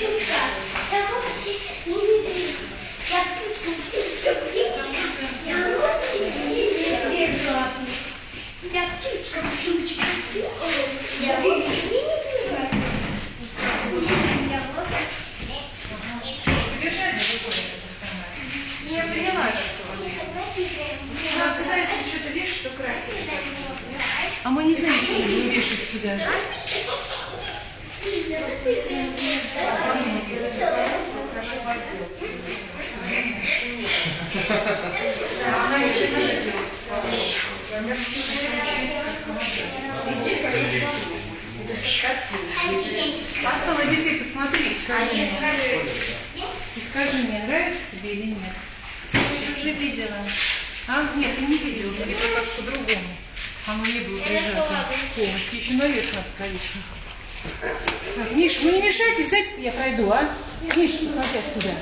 Я поняла, что сюда, если что-то вешать, что красиво. А мы не знаем, что будем вешать сюда. Оксана, иди ты посмотри, скажи мне, нравится тебе или нет? Я уже видела. А? Нет, ты не видела, где-то как по-другому. Оно не было прижато полностью. Еще наверх надо, конечно. Так, Миша, вы не мешайтесь, дайте-ка я пройду, а? Миша, подходи отсюда.